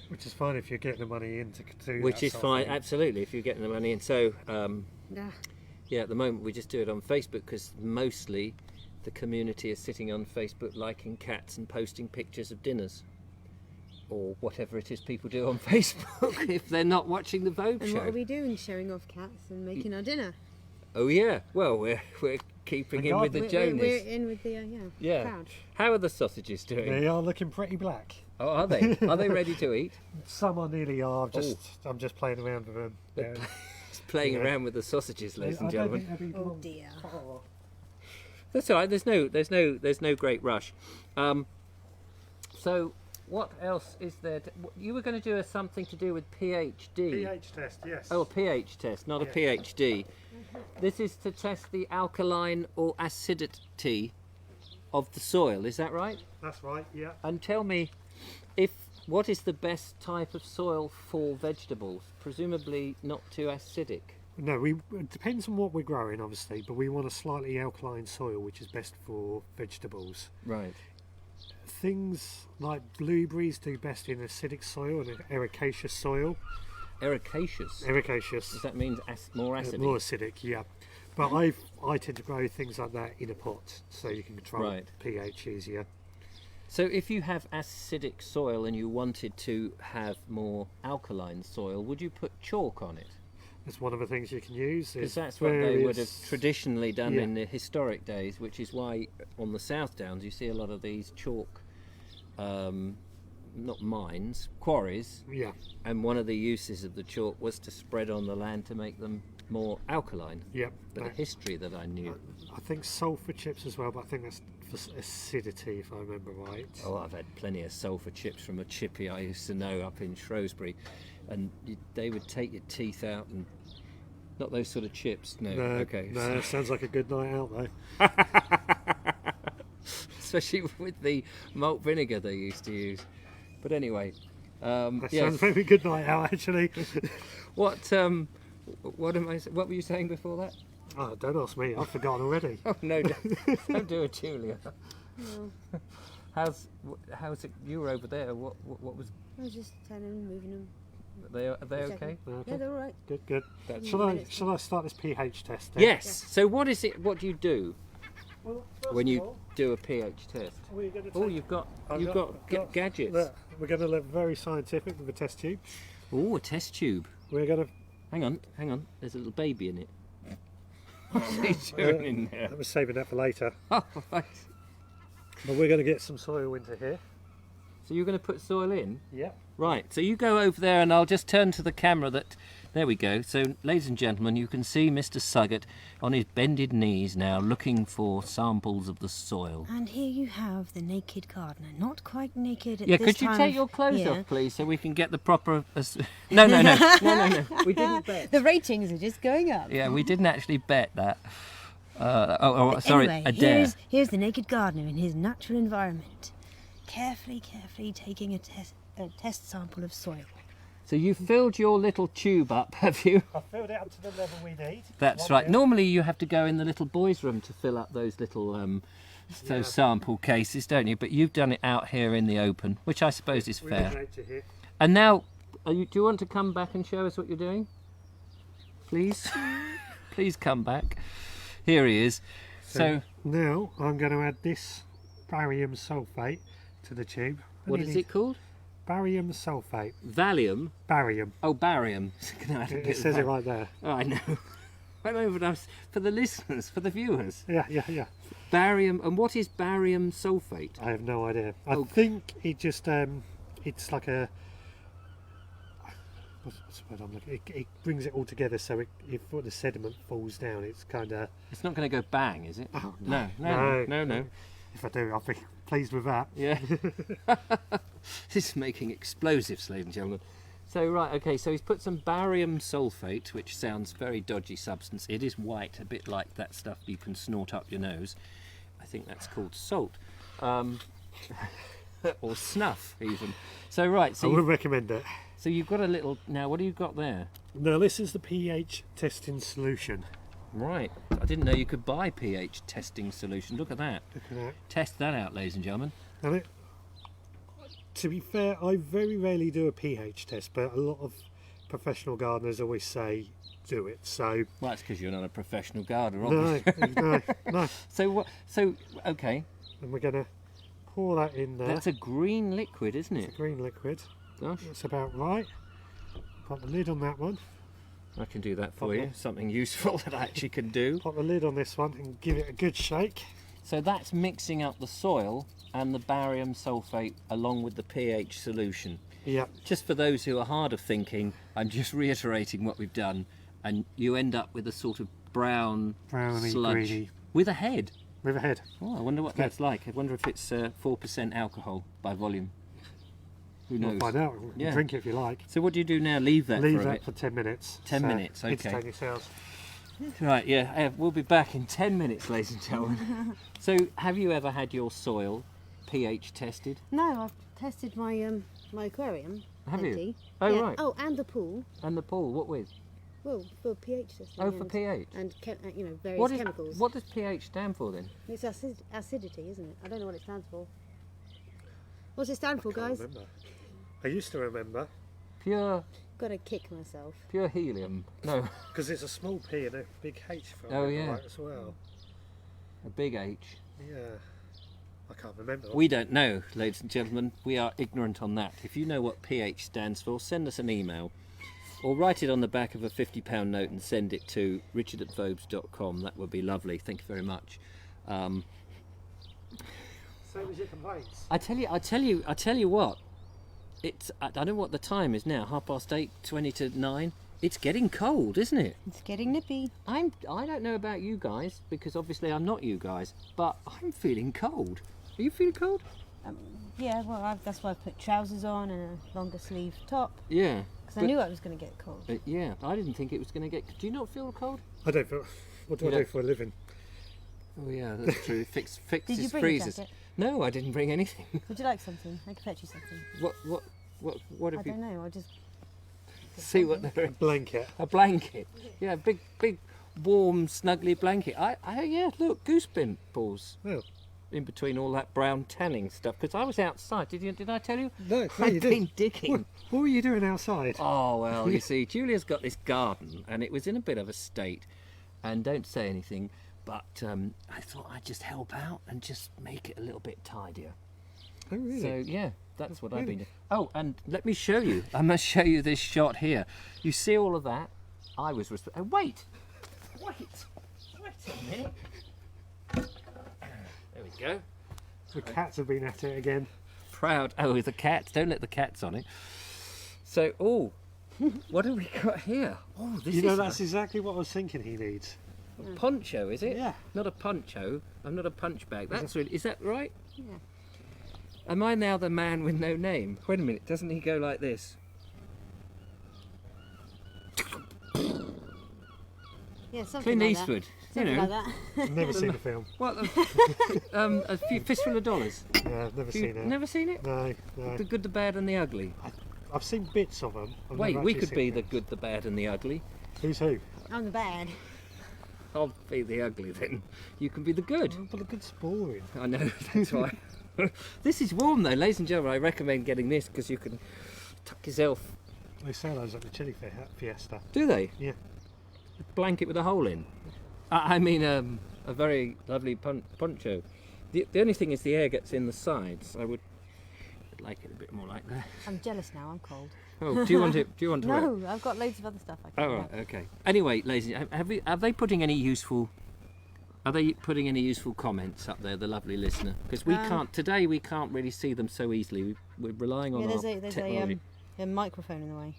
which is fine if you're getting the money in to do Which that is sort of fine, thing. absolutely, if you're getting the money in. So, Yeah. yeah, at the moment we just do it on Facebook because mostly the community is sitting on Facebook liking cats and posting pictures of dinners. Or whatever it is people do on Facebook if they're not watching the Vobes And what are show. we doing? Showing off cats and making our dinner. Oh yeah, well we're keeping The in with the We're Jonies. in with the Yeah. crowd. How are the sausages doing? They are looking pretty black. Oh, are they? Are they ready to eat? Some are nearly are. I'm just playing around with them. They're Yeah. Just playing Yeah. around with the sausages, ladies and I don't gentlemen. think they'll be Oh long. dear. Oh. That's all right. There's no great rush. So, what else is there? You were going to do something to do with PhD. pH test, yes. Oh, a pH test, not a Yeah. PhD. This is to test the alkaline or acidity of the soil. Is that right? That's right. Yeah. And tell me, what is the best type of soil for vegetables? Presumably not too acidic. No, it depends on what we're growing, obviously, but we want a slightly alkaline soil, which is best for vegetables. Right. things like blueberries do best in acidic soil and ericaceous soil. Ericaceous? Ericaceous. Does that mean more acidic? More acidic, yeah. But I tend to grow things like that in a pot, so you can control pH easier. So if you have acidic soil and you wanted to have more alkaline soil, would you put chalk on it? That's one of the things you can use. Because that's what they would have traditionally done in the historic days, which is why on the South Downs you see a lot of these chalk, not mines, quarries. Yeah. And one of the uses of the chalk was to spread on the land to make them more alkaline. Yep. But the history that I knew. I think sulphur chips as well, but I think that's for acidity, if I remember right. Oh, I've had plenty of sulphur chips from a chippy I used to know up in Shrewsbury, and they would take your teeth out, and not those sort of chips. No. Okay. No, sounds like a good night out though. Especially with the malt vinegar they used to use. But anyway, that sounds very good night out actually. What were you saying before that? Oh, don't ask me. I've forgotten already. Oh no, don't do it, Julia. No. How's it? You were over there. What was? I was just telling them, moving them. Are they okay? Yeah, they're all right. Good. Shall I start this pH test? Then? Yes. So what is it? What do you do Well, when you do a pH test? You've got gadgets. Look, we're going to look very scientific with the test tube. Oh, a test tube. We're going to. Hang on. There's a little baby in it. What's he doing in there? I was saving that for later. Oh, right. But we're going to get some soil into here. So you're going to put soil in? Yeah. Right, so you go over there and I'll just turn to the camera that... There we go. So, ladies and gentlemen, you can see Mr. Suggett on his bended knees now looking for samples of the soil. And here you have the naked gardener. Not quite naked at yeah, this could you time take your clothes year. off, please, so we can get the proper... No. We didn't bet. The ratings are just going up. Yeah, we didn't actually bet that. Sorry, anyway, a dare. Here's the naked gardener in his natural environment. Carefully taking a test sample of soil. So you filled your little tube up, have you? I filled it up to the level we need. That's right. Normally you have to go in the little boys' room to fill up those little those sample cases, don't you? But you've done it out here in the open, which I suppose is fair. And now, do you want to come back and show us what you're doing? Please? Please come back. Here he is. So now I'm going to add this barium sulfate to the tube. What is it called? Barium sulfate. Valium? Barium. Oh, barium. It says it right there. Oh, I know. I know, but for the listeners, for the viewers. Yeah. Barium, and what is barium sulfate? I have no idea. I think it just, it's like a, what's the word I'm looking at? It brings it all together, so if the sediment falls down, it's kind of... It's not going to go bang, is it? Oh, No. If I do, I'll be pleased with that. Yeah. This is making explosives, ladies and gentlemen. So, right, okay, so he's put some barium sulfate, which sounds very dodgy substance. It is white, a bit like that stuff you can snort up your nose. I think that's called salt. Or snuff, even. So, right. So I would recommend it. So you've got a little... Now, what have you got there? Now, this is the pH testing solution. Right. I didn't know you could buy pH testing solution. Look at that. Look at that. Test that out, ladies and gentlemen. And to be fair, I very rarely do a pH test, but a lot of professional gardeners always say do it. So well, that's because you're not a professional gardener, obviously. No. So okay. And we're going to pour that in there. That's a green liquid, isn't it? It's a green liquid. Gosh. That's about right. Pop the lid on that one. I can do that for you. Something useful that I actually can do. Pop the lid on this one and give it a good shake. So that's mixing up the soil and the barium sulfate along with the pH solution. Yeah. Just for those who are hard of thinking, I'm just reiterating what we've done, and you end up with a sort of browny sludge greeny. with a head. With a head. Oh, I wonder what that's like. I wonder if it's 4% alcohol by volume. Who knows? We'll find out. Yeah. Drink it if you like. So what do you do now? Leave that for 10 minutes. 10 minutes, okay. Entertain yourselves. Right, yeah, we'll be back in 10 minutes, ladies and gentlemen. So, have you ever had your soil pH tested? No, I've tested my my aquarium. Have empty. you? Oh, yeah. right. Oh, and the pool. And the pool, what with? Well, for pH testing. Oh, for pH. And various chemicals. What does pH stand for then? It's acidity, isn't it? I don't know what it stands for. What's it stand for, guys? Remember. I used to remember. Pure Gotta kick myself. helium. No, Because it's a small P and a big H for Oh, yeah. as well. a big H. Yeah. I can't remember. We don't know, ladies and gentlemen. We are ignorant on that. If you know what PH stands for, send us an email or write it on the back of a £50 note and send it to richard@vobes.com. That would be lovely. Thank you very much. Same as your complaints. I tell you what. I don't know what the time is now. 8:30, 20 to 9. It's getting cold, isn't it? It's getting nippy. I don't know about you guys because obviously I'm not you guys, but I'm feeling cold. Are you feeling cold? Yeah, well, that's why I put trousers on and a longer sleeve top. Yeah. Because I knew I was going to get cold. Yeah, I didn't think it was going to get. Do you not feel cold? I don't feel. What do I do for a living? Oh yeah, that's true. Fix Did you his bring freezers. a jacket? No, I didn't bring anything. Would you like something? I can fetch you something. What I have you? don't know. I'll just. See what they're in. Blanket. A blanket. Yeah, big, warm, snuggly blanket. Yeah. Look, goose pimples Well, in between all that brown tanning stuff. Because I was outside. Did I tell you? no, I'd you been didn't. digging. What were you doing outside? Oh well, you see, Julia's got this garden, and it was in a bit of a state. And don't say anything, but I thought I'd just help out and just make it a little bit tidier. Oh, really? So yeah, that's what I've been Really? doing. Oh, and let me show you. I must show you this shot here. You see all of that? I was wait a minute. There we go. The cats have been at it again. Proud. Oh, the cats. Don't let the cats on it. So, oh, what have we got here? Oh, this You know, is that's exactly what I was thinking he needs. a poncho, is it? Yeah. Not a poncho. I'm not a punch bag. That's really. Is that right? Yeah. Am I now the man with no name? Wait a minute. Doesn't he go like this? Yeah, something Clint like Eastwood. that. Something like that. I've never seen the film. What? A few fistful of dollars. Yeah, I've never You seen it. never seen it? No, no. The Good, the Bad, and the Ugly. I've seen bits of them. I've Wait, never we actually could be seen the them. Good, the Bad, and the Ugly. Who's who? I'm the bad. I'll be the ugly then. You can be the good. Oh, but the good's boring. I know, that's why. This is warm though, ladies and gentlemen. I recommend getting this because you can tuck yourself. They sell those at the Chili Fiesta. Do they? Yeah. A blanket with a hole in. I mean, a very lovely poncho. The only thing is the air gets in the sides. I would like it a bit more like that. I'm jealous now. I'm cold. Oh, do you want it? Do you want to wear it? No, I've got loads of other stuff. I can Oh, wear. right, okay. Anyway, ladies, are they putting any useful? Are they putting any useful comments up there, the lovely listener? Because we can't today. We can't really see them so easily. We're relying on Yeah, our there's technology. a microphone in the way.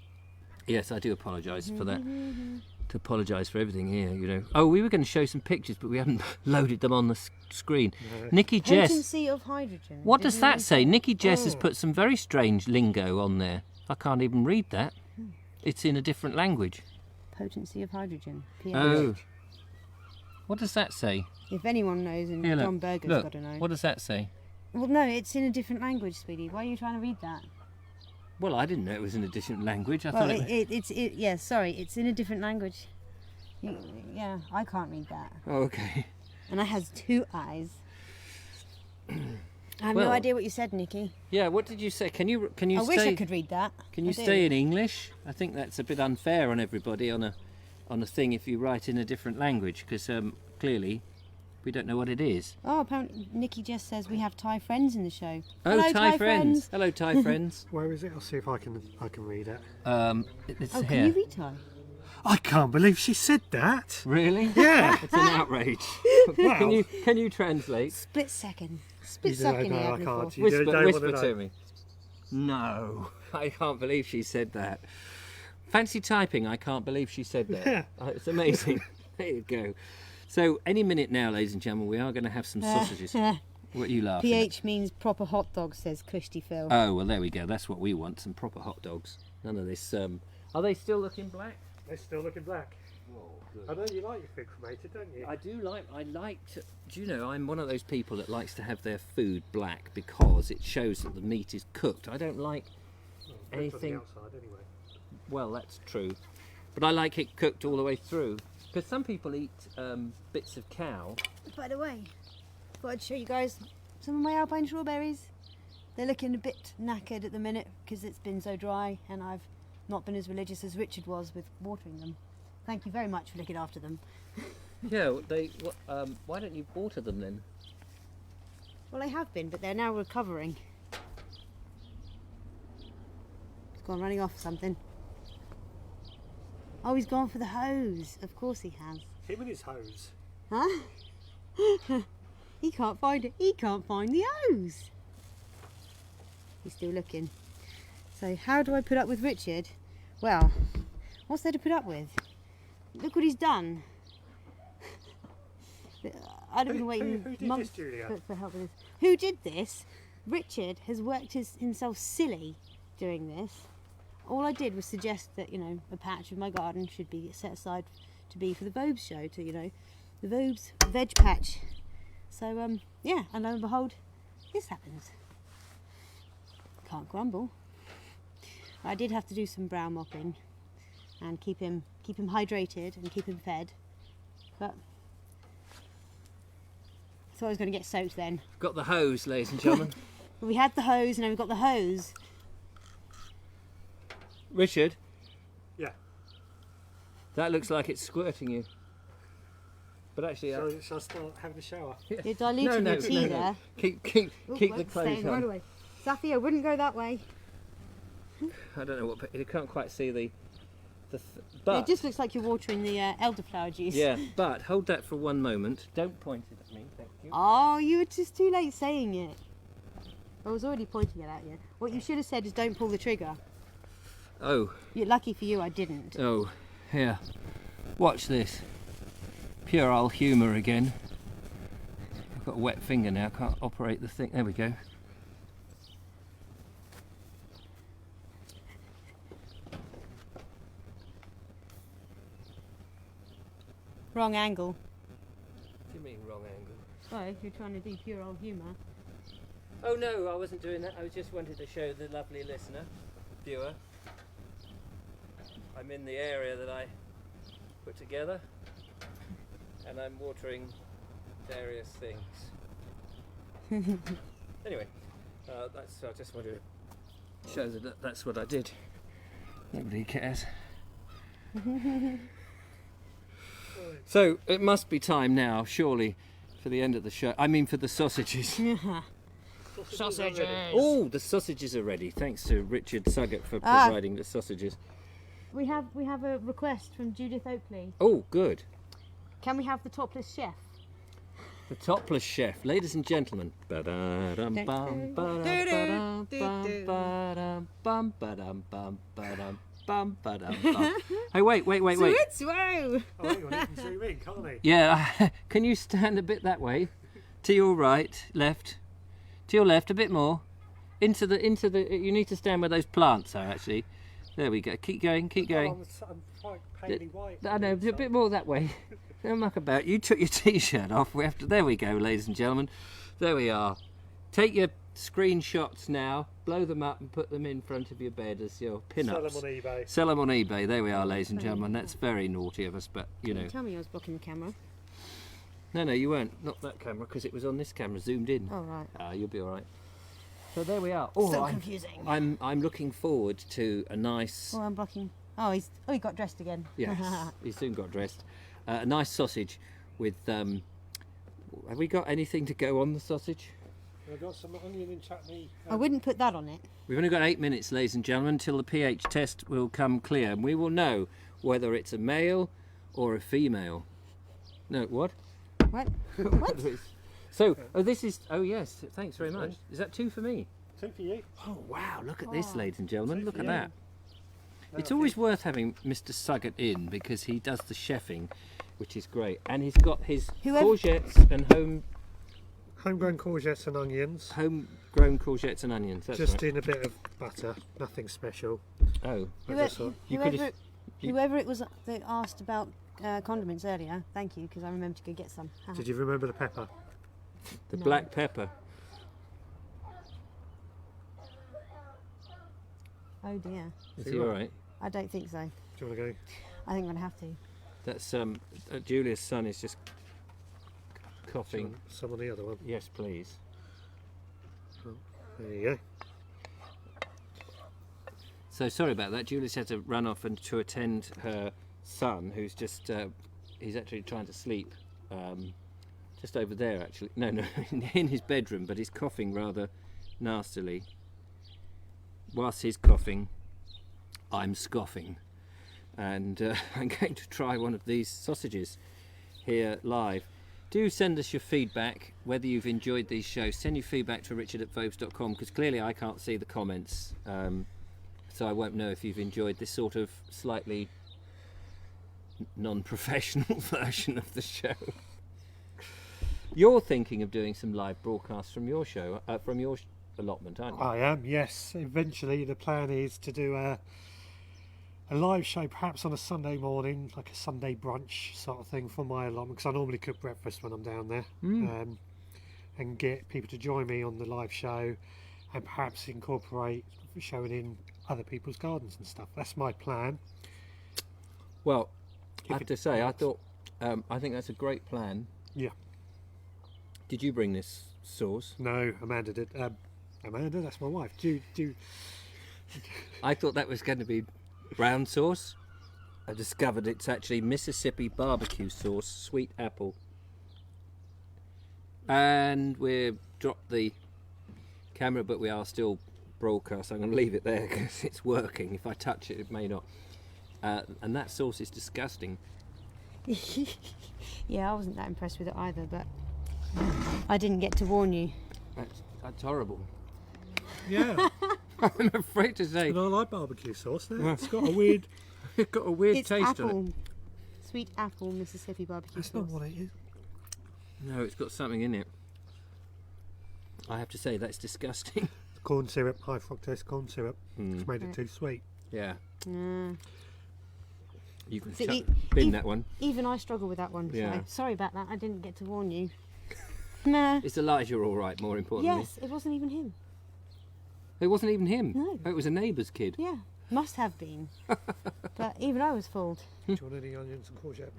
Yes, I do apologise for that. To apologise for everything here, you know. Oh, we were going to show some pictures, but we haven't loaded them on the screen. No. Nikki Jess. Potency of hydrogen. What Did does you that read say? Nikki Jess has Oh. put some very strange lingo on there. I can't even read that. It's in a different language. Potency of hydrogen. pH. Oh. What does that say? If anyone knows, and Here, John Berger's look. got to know. What does that say? Well, no, it's in a different language, sweetie. Why are you trying to read that? Well, I didn't know it was in a different language. I Well, thought yeah, sorry, it's in a different language. Yeah, I can't read that. Oh, okay. And I has 2 eyes. I have Well- no idea what you said, Nikki. Yeah, what did you say? Can you I stay? wish I could read that. Can you I do. stay in English? I think that's a bit unfair on everybody on a thing if you write in a different language because clearly we don't know what it is. Oh, apparently Nikki just says we have Thai friends in the show. Oh, Hello, Thai friends. Hello, Thai friends. Where is it? I'll see if I can read it. It's Oh, here. can you read Thai? I can't believe she said that. Really? Yeah. It's an outrage. Wow. Can you translate? Split second. Split You second. don't know, here I before. can't. You don't wanna Whisper know. to me. No, I can't believe she said that. Fancy typing, I can't believe she said that. Yeah. It's amazing. There you go. So any minute now, ladies and gentlemen, we are going to have some sausages. What are you laughing at? PH means proper hot dog, says Kushti Phil. Oh, well, there we go. That's what we want, some proper hot dogs. None of this... Are they still looking black? They're still looking black. I know you like your food cremated, don't you? I like to... Do you know, I'm one of those people that likes to have their food black because it shows that the meat is cooked. I don't like... Well, cooked on anything- the outside anyway. Well, that's true. But I like it cooked all the way through. Because some people eat bits of cow. By the way, thought I'd show you guys some of my alpine strawberries. They're looking a bit knackered at the minute because it's been so dry and I've not been as religious as Richard was with watering them. Thank you very much for looking after them. Yeah, why don't you water them then? Well, they have been, but they're now recovering. He's gone running off something. Oh, he's gone for the hose. Of course he has. Him and his hose. Huh? He can't find it. He can't find the hose. He's still looking. So how do I put up with Richard? Well, what's there to put up with? Look what he's done. I'd have been waiting who did months this, Julia? for help with this. Who did this? Richard has worked himself silly doing this. All I did was suggest that, you know, a patch of my garden should be set aside to be for the Vobes show, to, you know, the Vobes veg patch. So, yeah, and lo and behold, this happens. Can't grumble. I did have to do some brow mopping and keep him hydrated and keep him fed, but I thought I was going to get soaked then. Got the hose, ladies and gentlemen. We had the hose, and then we got the hose. Richard, Yeah. that looks like it's squirting you. But actually, Shall I start having a shower? You're diluting your tea there. Keep Ooh, the it's clothes staying right on. away. Safi, I wouldn't go that way. I don't know what, you can't quite see the It but just looks like you're watering the elderflower juice. yeah, but hold that for one moment. Don't point it at me, thank you. Oh, you were just too late saying it. I was already pointing it at you. What you should have said is don't pull the trigger. Oh, You're lucky for you I didn't. oh, here. Watch this. Pure old humour again. I've got a wet finger now, can't operate the thing. There we go. Wrong angle. What do you mean wrong angle? Sorry, you're trying to do pure old humour. Oh no, I wasn't doing that. I just wanted to show the lovely listener, viewer. I'm in the area that I put together and I'm watering various things. Anyway, I just wanted to show that's what I did. Nobody cares. So it must be time now, surely, for the end of the show. I mean, for the sausages. Sausages! Oh, the sausages are ready. Thanks to Richard Suggett for providing the sausages. We have a request from Judith Oakley. Oh, good. Can we have the topless chef? The topless chef, ladies and gentlemen. Hey, wait. Sweet. Oh, hang on, he can zoom in, can't he? Yeah, can you stand a bit that way? To your right, left. To your left, a bit more. Into the. You need to stand where those plants are, actually. There we go. Keep going. Oh, I'm quite palely white. I know, a bit more that way. Don't muck about. You took your t-shirt off. We have to. There we go, ladies and gentlemen. There we are. Take your screenshots now. Blow them up and put them in front of your bed as your pin-ups. Sell them on eBay. Sell them on eBay. There we are, ladies and gentlemen. That's very naughty of us, but you know. Tell me I was blocking the camera. No, you weren't. Not that camera, because it was on this camera, zoomed in. Oh, right. You'll be all right. So there we are. Oh, So confusing. I'm looking forward to a nice. Oh, I'm blocking. Oh, he got dressed again. Yes, he soon got dressed. A nice sausage with. Have we got anything to go on the sausage? I've got some onion and chutney. I wouldn't put that on it. We've only got 8 minutes, ladies and gentlemen, until the pH test will come clear, and we will know whether it's a male or a female. No, what? What? What? So, this is. Oh yes, thanks very much. Is that 2 for me? 2 for you. Oh wow! Look at this, Oh. ladies and gentlemen. Two Look for at you. that. No, It's I always think- worth having Mr. Suggett in because he does the chefing, which is great, and he's got his Whoever- courgettes and Homegrown courgettes and onions. homegrown courgettes and onions. That's Just right. in a bit of butter. Nothing special. Oh, I just thought- You could Whoever, have- whoever it was that asked about condiments earlier, thank you, because I remembered to go get some. Did you remember the pepper? the No. black pepper. Oh dear. Is See he what? all right? I don't think so. Do you want to go? I think I'm going to have to. That's Julia's son is just coughing. Some on the other one. Yes, please. There you go. So sorry about that. Julie's had to run off and to attend her son, who's just he's actually trying to sleep just over there. Actually, no, in his bedroom, but he's coughing rather nastily. Whilst he's coughing, I'm scoffing, and I'm going to try one of these sausages here live. Do send us your feedback, whether you've enjoyed these shows. Send your feedback to richard@vobes.com, because clearly I can't see the comments, so I won't know if you've enjoyed this sort of slightly non-professional version of the show. You're thinking of doing some live broadcasts from your show, from your allotment, aren't you? I am, yes. Eventually the plan is to do a live show, perhaps on a Sunday morning, like a Sunday brunch sort of thing for my allotment, because I normally cook breakfast when I'm down there, and get people to join me on the live show, and perhaps incorporate showing in other people's gardens and stuff. That's my plan. Well, I have to say, I think that's a great plan. Yeah. Did you bring this sauce? No, Amanda did. Amanda, that's my wife. I thought that was going to be brown sauce. I discovered it's actually Mississippi barbecue sauce, sweet apple. And we've dropped the camera, but we are still broadcast. I'm going to leave it there because it's working. If I touch it, it may not. And that sauce is disgusting. Yeah, I wasn't that impressed with it either, but I didn't get to warn you. That's horrible. Yeah. I'm afraid to say. And I like barbecue sauce now. It's got a weird It's taste apple, on it. sweet apple Mississippi barbecue That's sauce. not what it is. No, it's got something in it. I have to say, that's disgusting. Corn syrup, high fructose corn syrup. It's made it too sweet. Yeah. Mm. You can See, bin that one. Even I struggle with that one. Yeah. So sorry about that. I didn't get to warn you. Nah. It's Elijah all right, more importantly. Yes, it wasn't even him. It wasn't even him. No. Oh, it was a neighbour's kid. Yeah, must have been. But even I was fooled. Do you want any onions and courgette?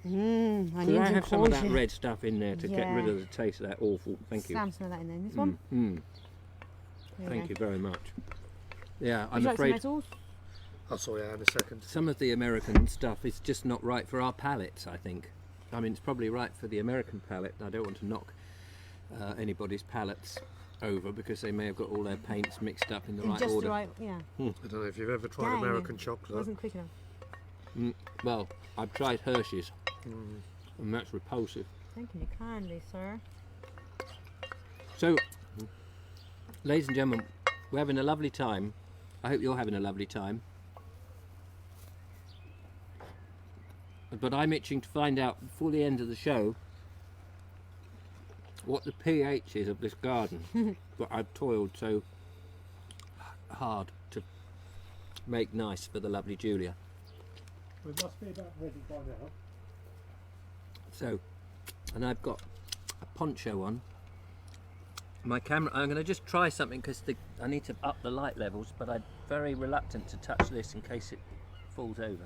Onions Could I and have some of that courgette. red stuff in there to get Yeah. rid of the taste of that awful? Thank you. Slam some of that in there. This one. There Thank go. you very much. Yeah, Would I'm you like afraid some metals? I'll sort it out in a second. some of the American stuff is just not right for our palates, I think. I mean, it's probably right for the American palate. I don't want to knock anybody's palates over, because they may have got all their paints mixed up in the right Just order. the right, yeah. I don't know if you've ever tried Dang, American it chocolate. wasn't quick enough. Well, I've tried Hershey's, and that's repulsive. Thank you kindly, sir. So, ladies and gentlemen, we're having a lovely time. I hope you're having a lovely time. But I'm itching to find out before the end of the show what the pH is of this garden that I've toiled so hard to make nice for the lovely Julia. We must be about ready by now. So, and I've got a poncho on. My camera, I'm going to just try something because I need to up the light levels, but I'm very reluctant to touch this in case it falls over.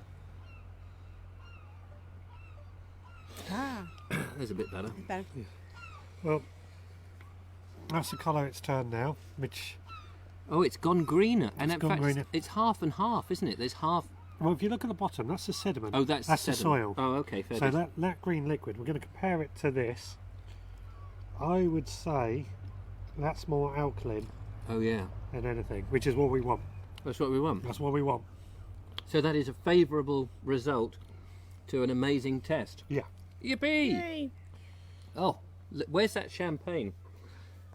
There's a bit better. Better. Well, that's the colour it's turned now, which... Oh, it's gone greener, and It's in gone fact, greener. it's half and half, isn't it? There's half. Well, if you look at the bottom, that's the sediment. Oh, that's the sediment. soil. Oh, okay, fair So enough. that green liquid, we're going to compare it to this. I would say that's more alkaline Oh, yeah, than anything, which is what we want. that's what we want. That's what we want. So that is a favourable result to an amazing test. Yeah. Yippee! Yay! Oh, where's that champagne?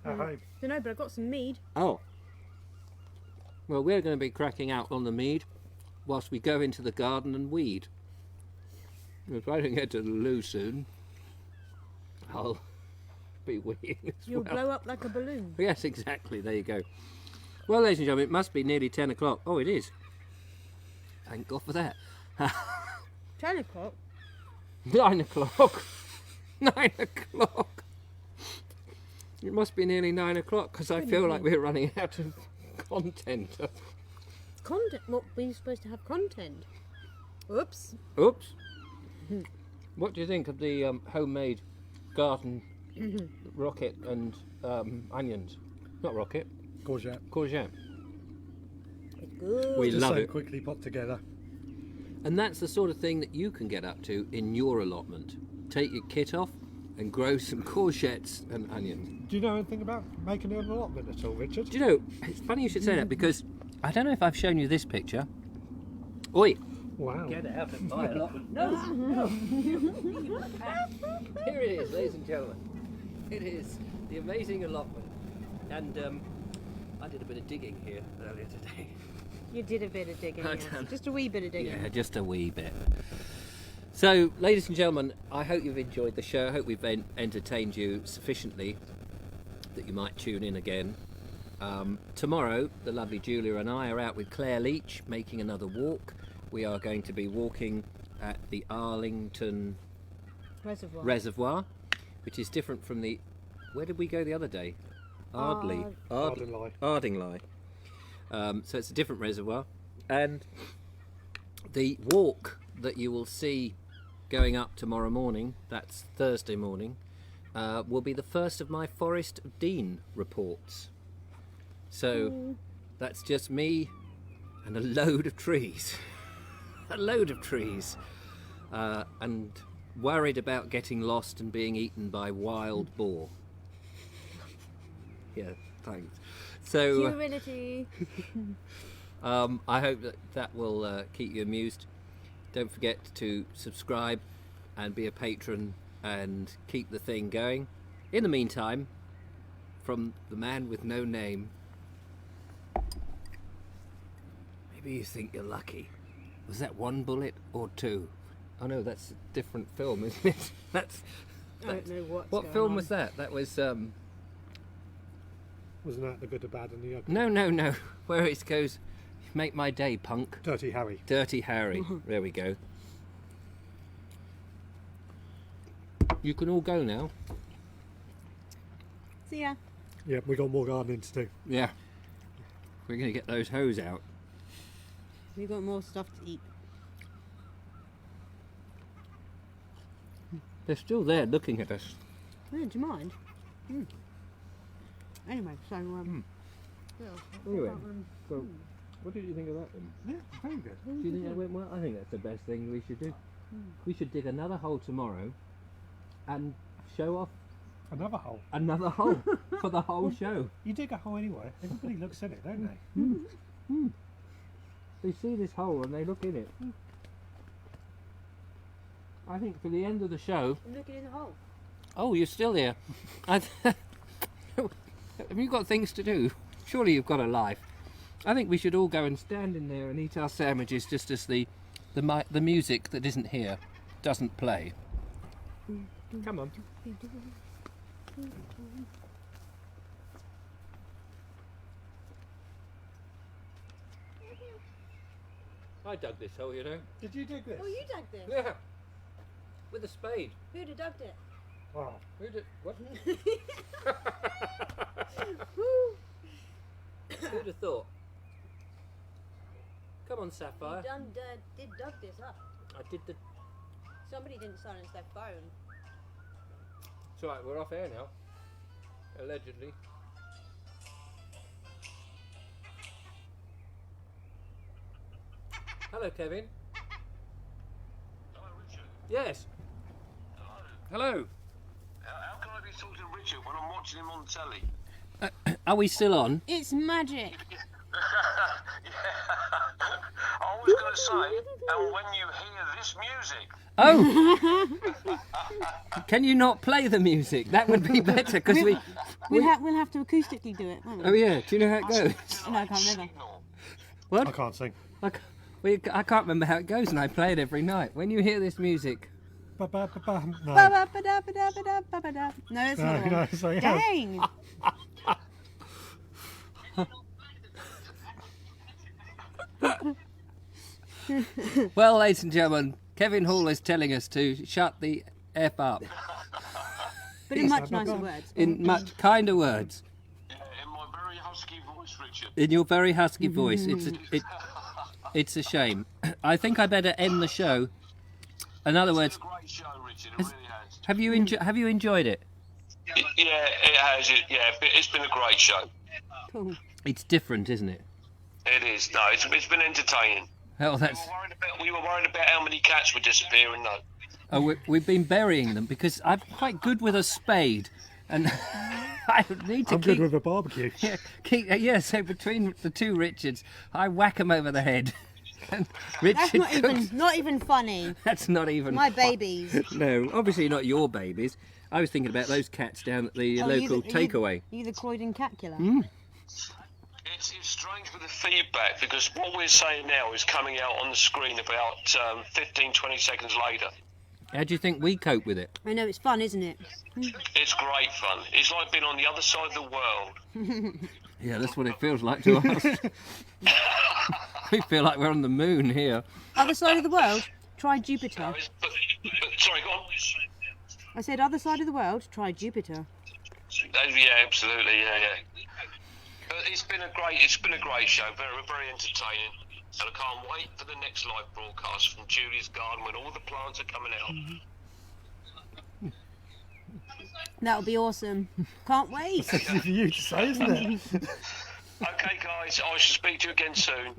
Don't know, but I've got some mead. Oh. Well, we're going to be cracking out on the mead whilst we go into the garden and weed. If I don't get to the loo soon, I'll be weeding as You'll well. blow up like a balloon. Yes, exactly. There you go. Well, ladies and gentlemen, it must be nearly 10 o'clock. Oh, it is. Thank God for that. 10 o'clock? 9 o'clock. 9 o'clock. It must be nearly 9 o'clock because I feel like we're running out of content. Content? What, were you supposed to have content? Oops. Oops. What do you think of the homemade garden rocket and onions? Not rocket. Courgette. Courgette. It's good. We Just love so it. quickly put together. And that's the sort of thing that you can get up to in your allotment. Take your kit off and grow some courgettes and onions. Do you know anything about making an allotment at all, Richard? Do you know, it's funny you should say that because I don't know if I've shown you this picture. Oi! Wow. Get out and buy allotment. No! No! Here it is, ladies and gentlemen. It is the amazing allotment. And I did a bit of digging here earlier today. You did a bit of digging, I yes. done. Just a wee bit of digging. Yeah, just a wee bit. So, ladies and gentlemen, I hope you've enjoyed the show. I hope we've entertained you sufficiently that you might tune in again. Tomorrow, the lovely Julia and I are out with Claire Leach making another walk. We are going to be walking at the Arlington Reservoir, which is different from the... Where did we go the other day? Ardingly. So it's a different reservoir. And the walk that you will see going up tomorrow morning, that's Thursday morning, will be the first of my Forest of Dean reports. So that's just me and a load of trees. A load of trees. And worried about getting lost and being eaten by wild boar. Yeah, thanks. So Humility. I hope that will keep you amused. Don't forget to subscribe and be a patron and keep the thing going. In the meantime, from the man with no name, maybe you think you're lucky. Was that one bullet or two? Oh no, that's a different film, isn't it? I don't know what's What going film on. was that? That was Wasn't that The Good, the Bad and the Ugly? no. Where it goes, make my day, punk. Dirty Harry. Dirty Harry. There we go. You can all go now. See ya. Yeah, we got more gardening to do. Yeah. We're going to get those hoes out. We've got more stuff to eat. They're still there looking at us. Oh, do you mind? Anyway, so yeah, Anyway, that one. so what did you think of that then? Yeah, very good. Do you think that went well? I think that's the best thing we should do. We should dig another hole tomorrow and show off Another hole. another hole for the whole show. You dig a hole anyway. Everybody looks in it, don't they? They see this hole and they look in it. I think for the end of the show... I'm looking in the hole. Oh, you're still here. Have you got things to do? Surely you've got a life. I think we should all go and stand in there and eat our sandwiches just as the music that isn't here doesn't play. Come on. I dug this hole, you know. Did you dig this? Oh, you dug this? Yeah. With a spade. Who'd have dug it? Wow. Who did? What? Woo! Who'd have thought? Come on, Sapphire. Did dug this up. I did the... Somebody didn't silence their phone. It's alright, we're off air now. Allegedly. Hello, Kevin. Hello, Richard. Yes. Hello. Hello. How can I be talking to Richard when I'm watching him on telly? Are we still on? It's magic. Yeah. I was going to say, and when you hear this music, Oh! Can you not play the music? That would be better because we. We'll have to acoustically do it, won't we? Oh yeah. Do you know how it goes? No, I can't remember. signal. What? I can't sing. I can't remember how it goes, and I play it every night. When you hear this music, Ba-ba-ba-ba. No. Ba-ba-ba-da-ba-da-ba-da-ba-da. No, it's No, not. no, so yeah. Dang! well, ladies and gentlemen, Kevin Hall is telling us to shut the F up But in much nicer words. in much kinder words. Yeah, in my very husky voice, Richard. In your very husky voice. It's a shame. I think I better end the show. In other words, It's a great show, Richard. It really has. have you enjoyed it? Yeah, it has. Yeah, it's been a great show. Cool. It's different, isn't it? It is. No, it's been entertaining. Hell, that's. We were worried about how many cats were disappearing, though. Oh, we've been burying them because I'm quite good with a spade, and I need to I'm good with a barbecue. Yeah, so between the two Richards, I whack them over the head. And That's Richard not even funny. That's not even My babies. No, obviously not your babies. I was thinking about those cats down at the local takeaway. You the Croydon cat killer? It's strange with the feedback because what we're saying now is coming out on the screen about 15, 20 seconds later. How do you think we cope with it? I know, it's fun, isn't it? It's great fun. It's like being on the other side of the world. Yeah, that's what it feels like to us. We feel like we're on the moon here. Other side of the world, try Jupiter. But, sorry, go on. I said other side of the world, try Jupiter. Yeah, absolutely, yeah. But it's been a great show, very, very entertaining. And I can't wait for the next live broadcast from Julia's garden when all the plants are coming out. That'll be awesome. Can't wait. It's for you to say, isn't it? Okay, guys, I shall speak to you again soon.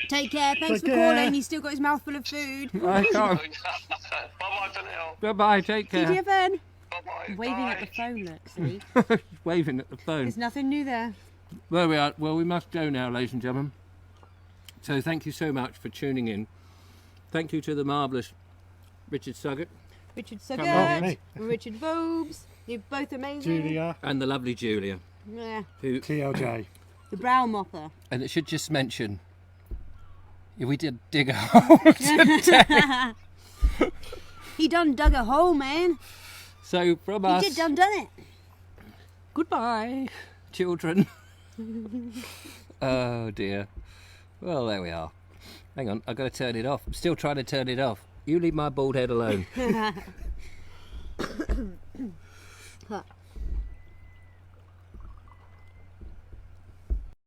Take care. Thanks for calling. He's still got his mouth full of food. I can't. Bye-bye for now. Bye-bye, take care. TTFN. Bye-bye. Waving Bye. at the phone, look, see? Waving at the phone. There's nothing new there. There we are. Well, we must go now, ladies and gentlemen. So thank you so much for tuning in. Thank you to the marvellous Richard Suggett. Richard on, Suggett, me. Richard Vobes. You're both amazing. Julia, And the lovely Julia. Yeah. Who, TLJ. The brow mopper. and it should just mention, we did dig a hole today. He done dug a hole, man. So from He us, did done it. goodbye, children. Oh dear. Well, there we are. Hang on, I've got to turn it off. I'm still trying to turn it off. You leave my bald head alone.